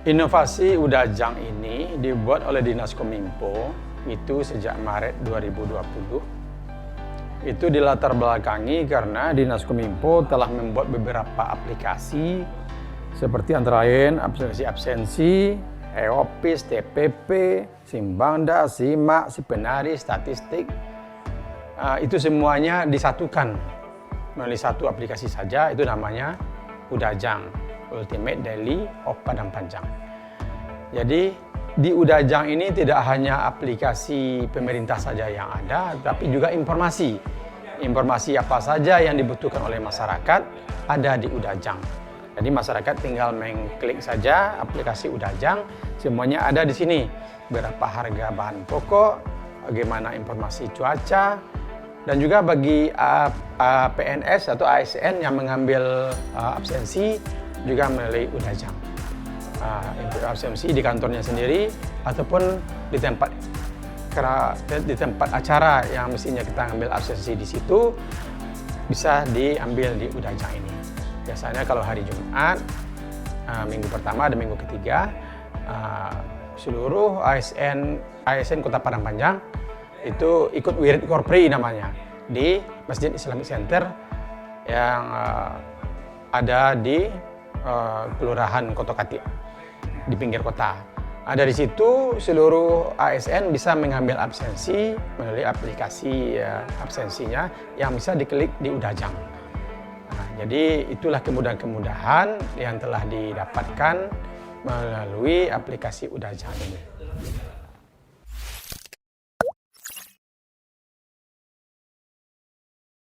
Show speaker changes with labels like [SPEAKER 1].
[SPEAKER 1] Inovasi Udajang ini dibuat oleh Dinas Kominfo itu sejak Maret 2020. Itu dilatar belakangi karena Dinas Kominfo telah membuat beberapa aplikasi seperti antara lain absensi, e-office, TPP, Simbangda, Simak, Sipenari, statistik. Itu semuanya disatukan melalui satu aplikasi saja, itu namanya Udajang, Ultimate Daily of Padang Panjang. Jadi di Udajang ini tidak hanya aplikasi pemerintah saja yang ada, tapi juga informasi. Informasi apa saja yang dibutuhkan oleh masyarakat ada di Udajang. Jadi masyarakat tinggal mengklik saja aplikasi Udajang, semuanya ada di sini. Berapa harga bahan pokok, bagaimana informasi cuaca, dan juga bagi PNS atau ASN yang mengambil absensi juga melalui Udajang. Absensi di kantornya sendiri ataupun di tempat acara yang mestinya kita ambil absensi di situ bisa diambil di Udajang ini. Biasanya kalau hari Jumat, minggu pertama dan minggu ketiga, seluruh ASN Kota Padang Panjang itu ikut Wirid Korpri namanya di Masjid Islamic Center yang ada di Kelurahan Kotokati di pinggir kota. Dari situ seluruh ASN bisa mengambil absensi melalui aplikasi absensinya yang bisa diklik di Udajang. Jadi itulah kemudahan-kemudahan yang telah didapatkan melalui aplikasi Udajang ini.